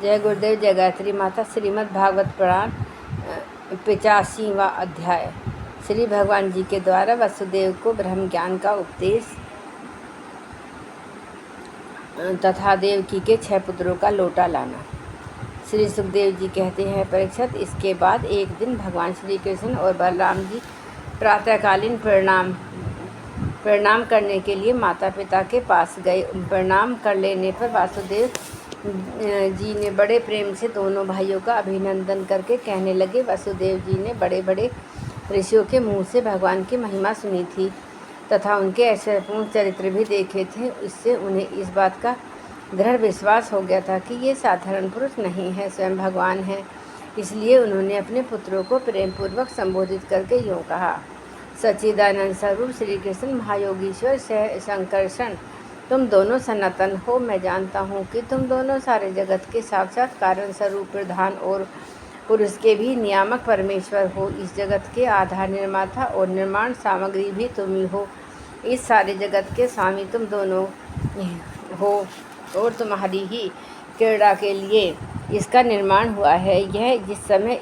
जय गुरुदेव, जय गायत्री माता। श्रीमद् भागवत पुराण 85वां अध्याय। श्री भगवान जी के द्वारा वसुदेव को ब्रह्म ज्ञान का उपदेश तथा देवकी के 6 पुत्रों का लोटा लाना। श्री सुखदेव जी कहते हैं, परीक्षित, इसके बाद एक दिन भगवान श्री कृष्ण और बलराम जी प्रातःकालीन प्रणाम करने के लिए माता पिता के पास गए। प्रणाम कर लेने पर वासुदेव जी ने बड़े प्रेम से दोनों भाइयों का अभिनंदन करके कहने लगे, वसुदेव जी ने बड़े बड़े ऋषियों के मुँह से भगवान की महिमा सुनी थी तथा उनके ऐश्वर्यपूर्ण चरित्र भी देखे थे। इससे उन्हें इस बात का दृढ़ विश्वास हो गया था कि ये साधारण पुरुष नहीं है, स्वयं भगवान है। इसलिए उन्होंने अपने पुत्रों को प्रेमपूर्वक संबोधित करके यूँ कहा, सच्चिदानंद स्वरूप श्री कृष्ण, महायोगीश्वर संकर्षण, तुम दोनों सनातन हो। मैं जानता हूँ कि तुम दोनों सारे जगत के साक्षात कारण स्वरूप, प्रधान और पुरुष के भी नियामक परमेश्वर हो। इस जगत के आधार, निर्माता और निर्माण सामग्री भी तुम ही हो। इस सारे जगत के स्वामी तुम दोनों हो और तुम्हारी ही क्रीड़ा के लिए इसका निर्माण हुआ है। यह जिस समय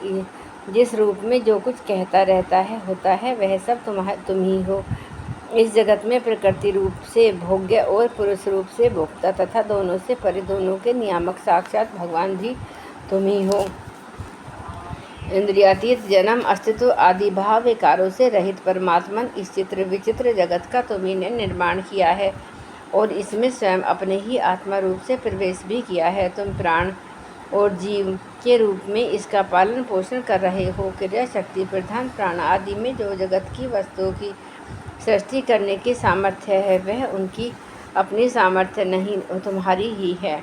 जिस रूप में जो कुछ कहता रहता है, होता है, वह सब तुम ही हो। इस जगत में प्रकृति रूप से भोग्य और पुरुष रूप से भोक्ता तथा दोनों से परे, दोनों के नियामक साक्षात भगवान भी तुम ही हो। इंद्रियातीत, जन्म, अस्तित्व आदि भाव विकारों से रहित परमात्मन इस चित्र विचित्र जगत का तुम्ही ने निर्माण किया है और इसमें स्वयं अपने ही आत्मा रूप से प्रवेश भी किया है। तुम प्राण और जीव के रूप में इसका पालन पोषण कर रहे हो। क्रिया शक्ति, प्रधान, प्राण आदि में जो जगत की वस्तुओं की सृष्टि करने की सामर्थ्य है, वह उनकी अपनी सामर्थ्य नहीं, तुम्हारी ही है,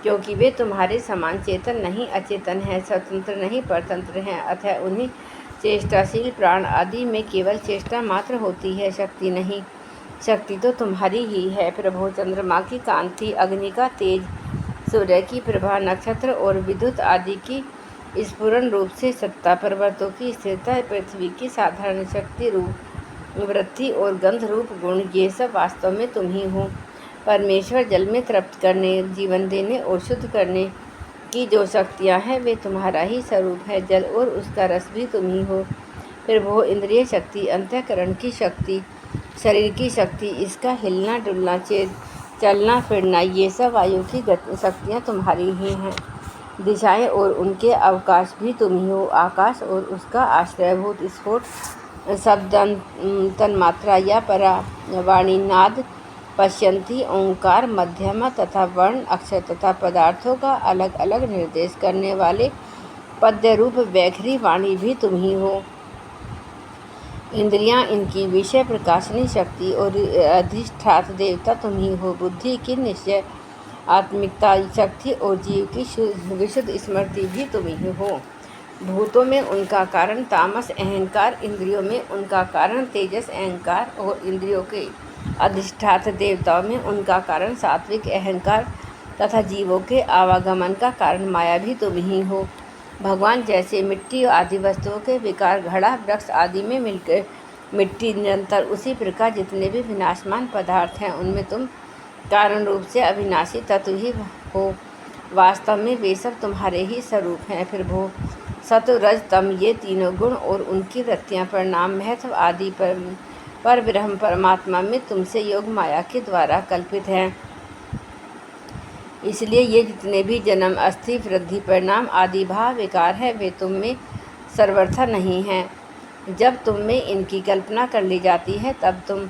क्योंकि वे तुम्हारे समान चेतन नहीं, अचेतन हैं, स्वतंत्र नहीं, परतंत्र हैं। अतः उन्हीं चेष्टाशील प्राण आदि में केवल चेष्टा मात्र होती है, शक्ति नहीं। शक्ति तो तुम्हारी ही है। प्रभो, चंद्रमा की कांति, अग्नि का तेज, सूर्य की प्रभा, नक्षत्र और विद्युत आदि की स्फुरन रूप से सत्ता, पर्वतों की स्थिरता, पृथ्वी की साधारण शक्ति रूप वृद्धि और गंध रूप गुण, ये सब वास्तव में तुम ही हो। परमेश्वर, जल में तृप्त करने, जीवन देने और शुद्ध करने की जो शक्तियाँ हैं, वे तुम्हारा ही स्वरूप है। जल और उसका रस भी तुम ही हो। प्रभो, इंद्रिय शक्ति, अंतःकरण की शक्ति, शरीर की शक्ति, इसका हिलना डुलना, चलना फिरना, ये सब वायु की शक्तियाँ तुम्हारी ही हैं। दिशाएं और उनके अवकाश भी तुम ही हो। आकाश और उसका आश्रयभूत स्फोट, शब्द, तन्मात्रा या परा, वाणी, नाद, पश्यंती, ओंकार, मध्यमा तथा वर्ण, अक्षर तथा पदार्थों का अलग अलग निर्देश करने वाले पद्य रूप वैखरी वाणी भी तुम ही हो। इंद्रियां, इनकी विषय प्रकाशनी शक्ति और अधिष्ठात देवता तुम ही हो। बुद्धि की निश्चय आत्मिकता शक्ति और जीव की विशुद्ध स्मृति भी तुम ही हो। भूतों में उनका कारण तामस अहंकार, इंद्रियों में उनका कारण तेजस अहंकार और इंद्रियों के अधिष्ठात देवताओं में उनका कारण सात्विक अहंकार तथा जीवों के आवागमन का कारण माया भी तुम ही हो। भगवान, जैसे मिट्टी आदि वस्तुओं के विकार, घड़ा, वृक्ष आदि में मिलकर मिट्टी निरंतर, उसी प्रकार जितने भी विनाशमान पदार्थ हैं, उनमें तुम कारण रूप से अविनाशी तत्व ही हो। वास्तव में वे सब तुम्हारे ही स्वरूप हैं। प्रभो, सत्व, रज, तम, ये तीनों गुण और उनकी वृत्तियाँ, परिणाम, महत्व आदि पर ब्रह्म परमात्मा में तुमसे योग माया के द्वारा कल्पित हैं। इसलिए ये जितने भी जन्म, अस्थि, वृद्धि, परिणाम आदि भाव विकार है, वे तुम में सर्वथा नहीं हैं। जब तुम में इनकी कल्पना कर ली जाती है, तब तुम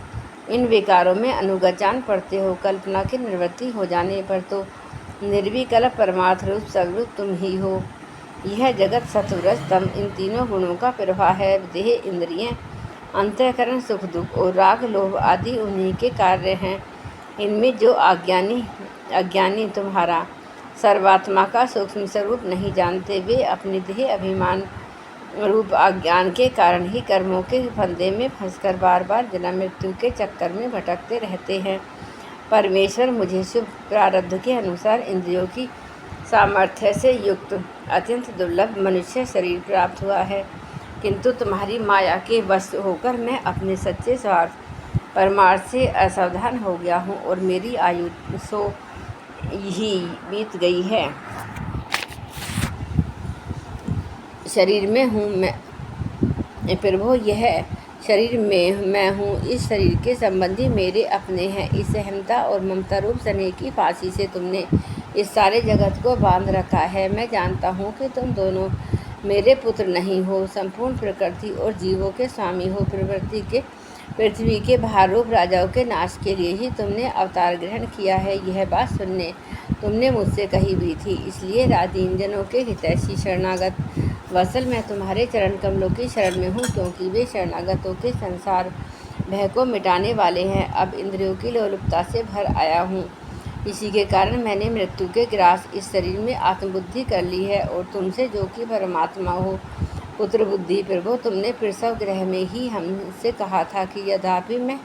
इन विकारों में अनुगचान पड़ते हो। कल्पना की निवृत्ति हो जाने पर तो निर्विकल्प परमार्थ रूप स्वरूप तुम ही हो। यह जगत सत्वरज तम, इन तीनों गुणों का प्रवाह है। देह, इंद्रियें, अंतःकरण, सुख दुख और राग लोभ आदि उन्हीं के कार्य हैं। इनमें जो अज्ञानी तुम्हारा सर्वात्मा का सूक्ष्म स्वरूप नहीं जानते, वे अपने देह अभिमान रूप अज्ञान के कारण ही कर्मों के फंदे में फंसकर बार बार जन्म मृत्यु के चक्कर में भटकते रहते हैं। परमेश्वर, मुझे शुभ प्रारब्ध के अनुसार इंद्रियों की सामर्थ्य से युक्त अत्यंत दुर्लभ मनुष्य शरीर प्राप्त हुआ है, किंतु तुम्हारी माया के वश होकर मैं अपने सच्चे स्वार्थ परमार्थ से असावधान हो गया हूँ और मेरी आयु सो ही बीत गई है। शरीर में हूँ मैं, प्रभु यह शरीर में मैं हूँ, इस शरीर के संबंधी मेरे अपने हैं। इस सहमता और ममता रूप स्नेह की फांसी से तुमने इस सारे जगत को बांध रखा है। मैं जानता हूँ कि तुम दोनों मेरे पुत्र नहीं हो, संपूर्ण प्रकृति और जीवों के स्वामी हो। पृथ्वी के भारूप राजाओं के नाश के लिए ही तुमने अवतार ग्रहण किया है। यह बात सुनने तुमने मुझसे कही भी थी, इसलिए राजीन जनों के हितैषी शरणागत वत्सल मैं तुम्हारे चरण कमलों की शरण में हूँ, क्योंकि वे शरणागतों के संसार भय को मिटाने वाले हैं। अब इंद्रियों की लोलुपता से भर आया हूँ, इसी के कारण मैंने मृत्यु के ग्रास इस शरीर में आत्मबुद्धि कर ली है। और तुमसे जो कि परमात्मा हो पुत्र बुद्धि प्रभु, तुमने प्रसव गृह में ही हमसे कहा था कि यद्यपि मैं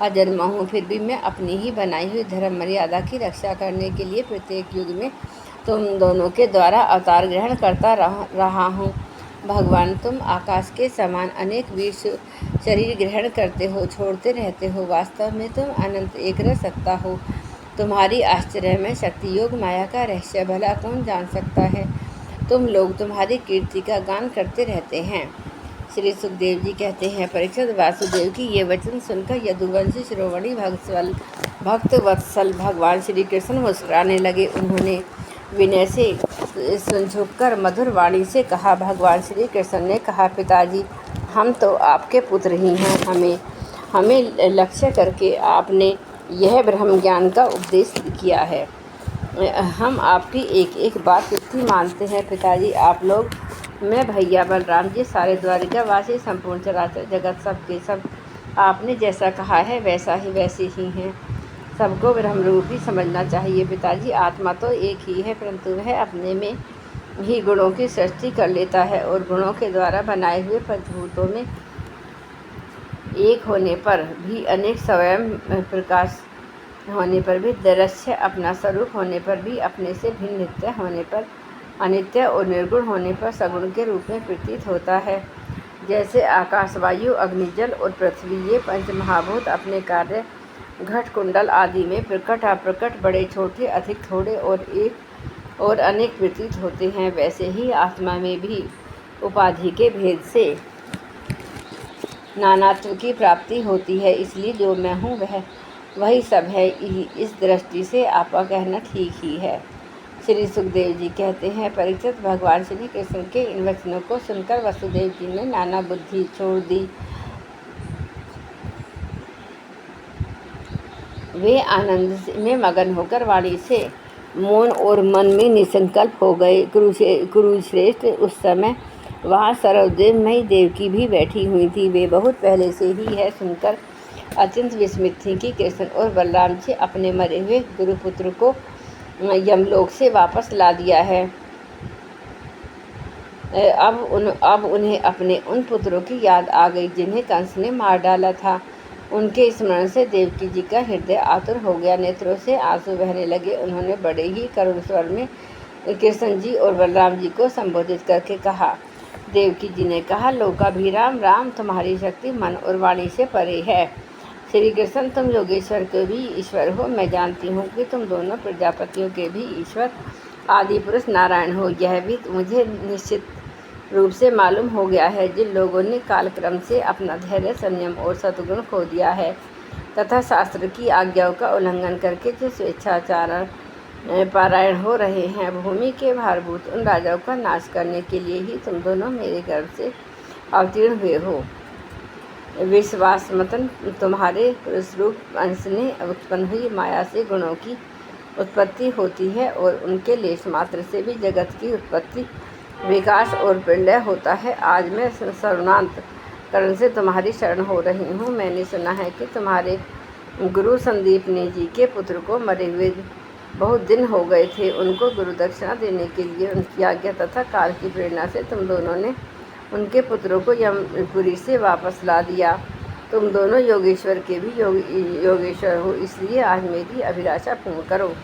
अजन्मा हूँ, फिर भी मैं अपनी ही बनाई हुई धर्म मर्यादा की रक्षा करने के लिए प्रत्येक युग में तुम दोनों के द्वारा अवतार ग्रहण करता रहा हूँ। भगवान, तुम आकाश के समान अनेक वीर शरीर ग्रहण करते हो, छोड़ते रहते हो। वास्तव में तुम अनंत एकरस सत्ता हो। तुम्हारी आश्चर्यमय शक्ति योग माया का रहस्य भला कौन जान सकता है। तुम लोग तुम्हारी कीर्ति का गान करते रहते हैं। श्री सुखदेव जी कहते हैं, परीक्षित वासुदेव की ये वचन सुनकर यदुवंशी शिरोमणि भक्त वत्सल भगवान श्री कृष्ण मुस्कुराने लगे। उन्होंने विनय से झुककर मधुर वाणी से कहा। भगवान श्री कृष्ण ने कहा, पिताजी, हम तो आपके पुत्र ही हैं। हमें लक्ष्य करके आपने यह ब्रह्म ज्ञान का उपदेश किया है। हम आपकी एक एक बात इतनी मानते हैं। पिताजी, आप लोग, मैं, भैया बलराम जी, सारे द्वारिकावासी, संपूर्ण चराचर जगत, सब के सब आपने जैसा कहा है वैसे ही हैं। सबको ब्रह्मरूप ही समझना चाहिए। पिताजी, आत्मा तो एक ही है, परंतु वह अपने में ही गुणों की सृष्टि कर लेता है और गुणों के द्वारा बनाए हुए पंचभूतों में एक होने पर भी, अनेक स्वयं प्रकाश होने पर भी, दृश्य अपना स्वरूप होने पर भी, अपने से भिन्न नित्य होने पर, अनित्य और निर्गुण होने पर सगुण के रूप में प्रतीत होता है। जैसे आकाश, वायु, अग्नि, जल और पृथ्वी, ये पंच महाभूत अपने कार्य घट कुंडल आदि में प्रकट अप्रकट, बड़े छोटे, अधिक थोड़े और अनेक प्रतीत होते हैं, वैसे ही आत्मा में भी उपाधि के भेद से नानात्व की प्राप्ति होती है। इसलिए जो मैं हूँ वही सब है। इस दृष्टि से आपका कहना ठीक ही है। श्री सुखदेव जी कहते हैं, परीक्षित, भगवान श्री कृष्ण के इन वचनों को सुनकर वसुदेव जी ने नाना बुद्धि छोड़ दी। वे आनंद में मगन होकर वाणी से मौन और मन में निसंकल्प हो गए। कुरुश्रेष्ठ, उस समय वहाँ सर्वदेवमयी देवकी भी बैठी हुई थी। वे बहुत पहले से ही यह सुनकर अत्यंत विस्मित थी कि कृष्ण और बलराम जी अपने मरे हुए गुरुपुत्र को यमलोक से वापस ला दिया है। अब उन्हें अपने उन पुत्रों की याद आ गई जिन्हें कंस ने मार डाला था। उनके स्मरण से देवकी जी का हृदय आतुर हो गया, नेत्रों से आंसू बहने लगे। उन्होंने बड़े ही करुण स्वर में कृष्ण जी और बलराम जी को संबोधित करके कहा। देवकी जी ने कहा, लोकाभिराम राम, तुम्हारी शक्ति मन और वाणी से परे है। श्री कृष्ण, तुम योगेश्वर के भी ईश्वर हो। मैं जानती हूँ कि तुम दोनों प्रजापतियों के भी ईश्वर आदि पुरुष नारायण हो। यह भी मुझे निश्चित रूप से मालूम हो गया है। जिन लोगों ने कालक्रम से अपना धैर्य, संयम और सद्गुण खो दिया है तथा शास्त्र की आज्ञाओं का उल्लंघन करके जो स्वेच्छाचारण पारायण हो रहे हैं, भूमि के भारभूत उन राजाओं का नाश करने के लिए ही तुम दोनों मेरे गर्भ से अवतीर्ण हुए हो। विश्वासमतन तुम्हारे पुरुषरूप अंश ने उत्पन्न हुई माया से गुणों की उत्पत्ति होती है और उनके लेश मात्र से भी जगत की उत्पत्ति, विकास और प्रलय होता है। आज मैं शरणांत करण से तुम्हारी शरण हो रही हूँ। मैंने सुना है कि तुम्हारे गुरु संदीपनी जी के पुत्र को मरे हुए बहुत दिन हो गए थे। उनको गुरु दक्षिणा देने के लिए उनकी आज्ञा तथा काल की प्रेरणा से तुम दोनों ने उनके पुत्रों को यमपुरी से वापस ला दिया। तुम दोनों योगेश्वर के भी योगेश्वर हो, इसलिए आज मेरी अभिलाषा पूर्ण करो।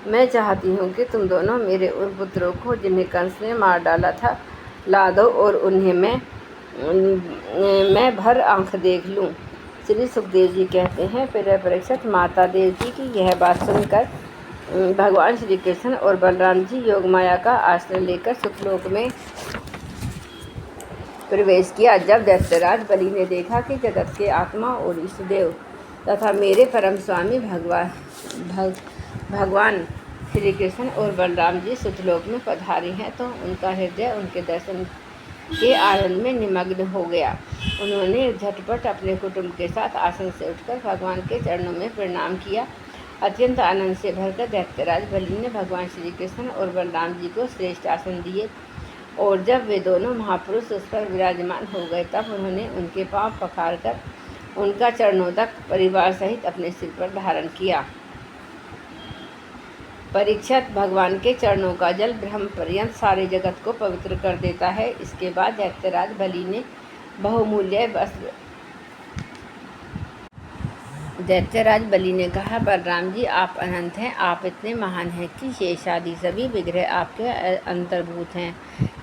मैं चाहती हूँ कि तुम दोनों मेरे उन पुत्रों को जिन्हें कंस ने मार डाला था ला दो और उन्हें मैं भर आँख देख लूँ। श्री सुखदेव जी कहते हैं, प्रिय परीक्षित, माता देवकी की यह बात सुनकर भगवान श्री कृष्ण और बलराम जी योग माया का आश्रय लेकर सुखलोक में प्रवेश किया। जब दैत्यराज बलि ने देखा कि जगत के आत्मा और इष्टदेव तथा मेरे परम स्वामी भगवान श्री कृष्ण और बलराम जी सुतलोक में पधारे हैं, तो उनका हृदय उनके दर्शन के आनंद में निमग्न हो गया। उन्होंने झटपट अपने कुटुंब के साथ आसन से उठकर भगवान के चरणों में प्रणाम किया। अत्यंत आनंद से भरकर दैत्यराज बलि ने भगवान श्री कृष्ण और बलराम जी को श्रेष्ठ आसन दिए, और जब वे दोनों महापुरुष उस पर विराजमान हो गए, तब उन्होंने उनके पांव पखारकर उनका चरणोदक परिवार सहित अपने सिर पर धारण किया। परीक्षित, भगवान के चरणों का जल ब्रह्म पर्यंत सारे जगत को पवित्र कर देता है। इसके बाद दैत्यराज बलि ने बहुमूल्य वस्त्र दैत्यराज बलि ने कहा, बलराम जी, आप अनंत हैं, आप इतने महान हैं कि शेषादि सभी विग्रह आपके अंतर्भूत हैं।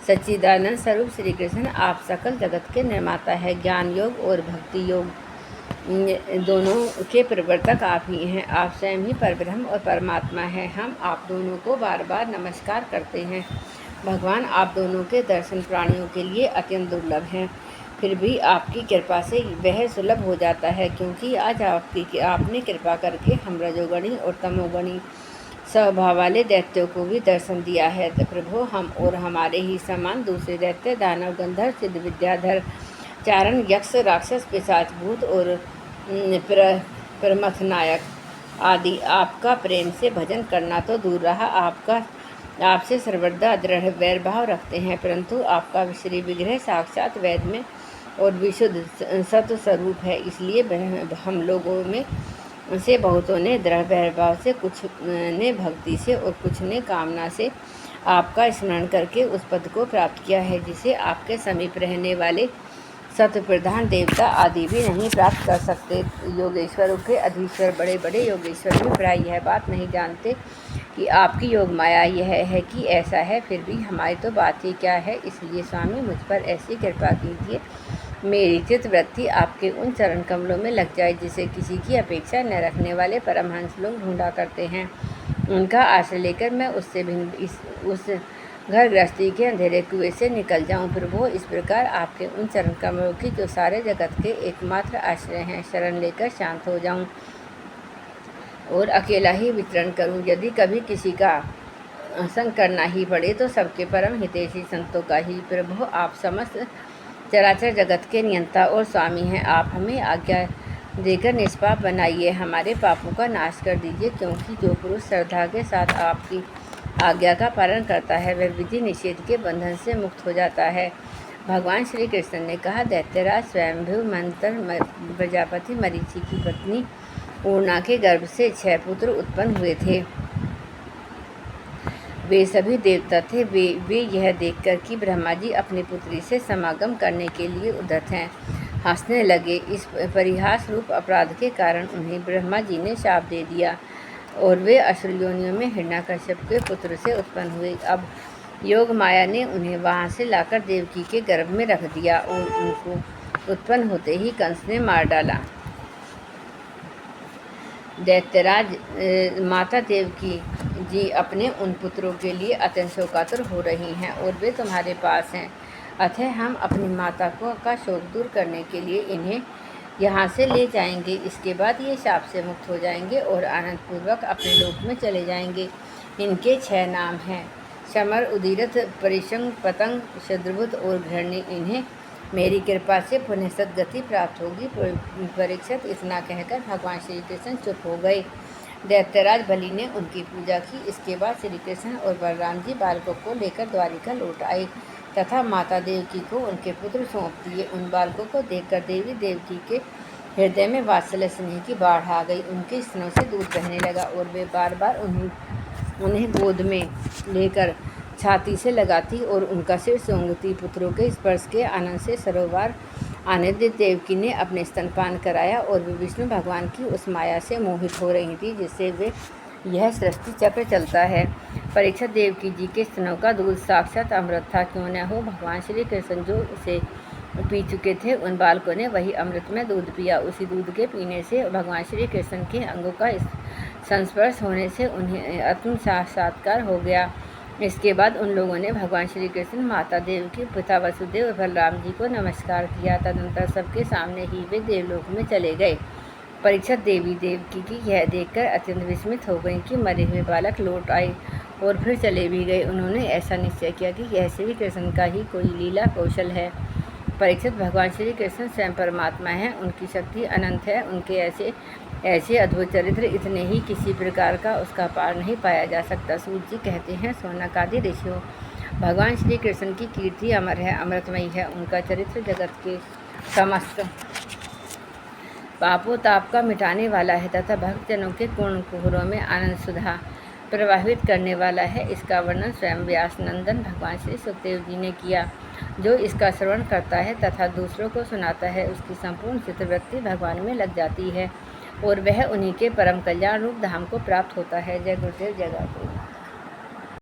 सच्चिदानंद स्वरूप श्री कृष्ण, आप सकल जगत के निर्माता हैं। ज्ञान योग और भक्ति योग दोनों के प्रवर्तक आप ही हैं। आप स्वयं ही परब्रह्म और परमात्मा हैं। हम आप दोनों को बार बार नमस्कार करते हैं। भगवान, आप दोनों के दर्शन प्राणियों के लिए अत्यंत दुर्लभ हैं, फिर भी आपकी कृपा से वह सुलभ हो जाता है, क्योंकि आज आपने कृपा करके हम रजोगणी और तमोगणी स्वभाव वाले दैत्यों को भी दर्शन दिया है। तो प्रभु, हम और हमारे ही समान दूसरे दैत्य, दानव, गंधर्व, सिद्ध विद्याधर, चारण, यक्ष, राक्षस, पिशाच, भूत और प्रमथ नायक आदि आपका प्रेम से भजन करना तो दूर रहा, आपसे सर्वदा दृढ़ वैर भाव रखते हैं, परंतु आपका श्री विग्रह साक्षात वेद में और विशुद्ध सत्व स्वरूप है। इसलिए हम लोगों में से बहुतों ने दृढ़ वैर भाव से, कुछ ने भक्ति से और कुछ ने कामना से आपका स्मरण करके उस पद को प्राप्त किया है, जिसे आपके समीप रहने वाले सत्व प्रधान देवता आदि भी नहीं प्राप्त कर सकते। योगेश्वरों के अधीश्वर बड़े बड़े योगेश्वर भी प्राय यह बात नहीं जानते कि आपकी योग माया यह है कि ऐसा है, फिर भी हमारी तो बात ही क्या है। इसलिए स्वामी, मुझ पर ऐसी कृपा कीजिए, मेरी चित्तवृत्ति आपके उन चरण कमलों में लग जाए जिसे किसी की अपेक्षा न रखने वाले परमहंस लोग ढूंढा करते हैं। उनका आश्रय लेकर मैं उससे भिन्न उस घर गृहस्थी के अंधेरे कुएं से निकल जाऊं। प्रभु, इस प्रकार आपके उन चरण कमलों की, जो सारे जगत के एकमात्र आश्रय हैं, शरण लेकर शांत हो जाऊं और अकेला ही विचरण करूं। यदि कभी किसी का संग करना ही पड़े तो सबके परम हितैषी संतों का ही। प्रभु, आप समस्त चराचर जगत के नियंता और स्वामी हैं। आप हमें आज्ञा देकर निष्पाप बनाइए, हमारे पापों का नाश कर दीजिए, क्योंकि जो पुरुष श्रद्धा के साथ आपकी आज्ञा का पालन करता है, वह विधि निषेध के बंधन से मुक्त हो जाता है। भगवान श्री कृष्ण ने कहा, दैत्यराज, स्वयंभू मंत्र प्रजापति मरीचि की पत्नी पूर्णा के गर्भ से 6 पुत्र उत्पन्न हुए थे। वे सभी देवता थे। वे यह देखकर कि ब्रह्मा जी अपनी पुत्री से समागम करने के लिए उद्यत हैं, हंसने लगे। इस परिहास रूप अपराध के कारण उन्हें ब्रह्मा जी ने शाप दे दिया और वे असुर योनियों में हिरण्यकश्यप के पुत्र से उत्पन्न हुए। अब योग माया ने उन्हें वहां से लाकर देवकी के गर्भ में रख दिया और उनको उत्पन्न होते ही कंस ने मार डाला। दैत्यराज, माता देवकी जी अपने उन पुत्रों के लिए अत्यंत शोकातुर हो रही हैं और वे तुम्हारे पास हैं। अतः हम अपनी माता का शोक दूर करने के लिए इन्हें यहाँ से ले जाएंगे। इसके बाद ये शाप से मुक्त हो जाएंगे और आनंदपूर्वक अपने लोक में चले जाएंगे। इनके 6 नाम हैं, शमर, उदीरथ, परिशंग, पतंग, शत्रुबुद्ध और घृण्य। इन्हें मेरी कृपा से पुनः सद्गति प्राप्त होगी। परीक्षित, इतना कहकर भगवान श्री कृष्ण चुप हो गए। दैत्यराज बलि ने उनकी पूजा की। इसके बाद श्री कृष्ण और बलराम जी बालकों को लेकर द्वारिका लौट आए तथा माता देवकी को उनके पुत्र सौंप दिए। उन बालकों को देखकर देवी देवकी के हृदय में वात्सल्य स्नेह की बाढ़ आ गई। उनके स्तनों से दूध बहने लगा और वे बार बार उन्हें गोद में लेकर छाती से लगाती और उनका सिर सूंघती। पुत्रों के स्पर्श के आनंद से सरोवर आनंदित देवकी ने अपने स्तनपान कराया और वे विष्णु भगवान की उस माया से मोहित हो रही थी जिससे वे यह सृष्टि चक्र चलता है। परीक्षित, देवकी जी के स्तनों का दूध साक्षात अमृत था। क्यों न हो, भगवान श्री कृष्ण जो उसे पी चुके थे, उन बालकों ने वही अमृत में दूध पिया। उसी दूध के पीने से भगवान श्री कृष्ण के अंगों का संस्पर्श होने से उन्हें आत्म साक्षात्कार हो गया। इसके बाद उन लोगों ने भगवान श्री कृष्ण, माता देवकी, पिता वसुदेव और बलराम जी को नमस्कार किया। तदनंतर सबके सामने ही वे देवलोक में चले गए। परीक्षित देवी देवकी की यह देखकर अत्यंत विस्मित हो गई कि मरे हुए बालक लौट आए और फिर चले भी गए। उन्होंने ऐसा निश्चय किया कि यह श्री कृष्ण का ही कोई लीला कौशल है। परीक्षित, भगवान श्री कृष्ण स्वयं परमात्मा हैं, उनकी शक्ति अनंत है। उनके ऐसे अद्भुत चरित्र इतने ही किसी प्रकार का उसका पार नहीं पाया जा सकता। सूत जी कहते हैं, शौनकादि ऋषियों, भगवान श्री कृष्ण की कीर्ति अमर है, अमृतमयी है। उनका चरित्र जगत के समस्त पापों ताप का मिटाने वाला है तथा भक्तजनों के पूर्ण कुहरों में आनंद सुधा प्रवाहित करने वाला है। इसका वर्णन स्वयं व्यास नंदन भगवान श्री सुखदेव जी ने किया। जो इसका श्रवण करता है तथा दूसरों को सुनाता है, उसकी संपूर्ण चित्तवृत्ति भगवान में लग जाती है और वह उन्हीं के परम कल्याण रूप धाम को प्राप्त होता है। जय गुरुदेव, जय गुरुदेव।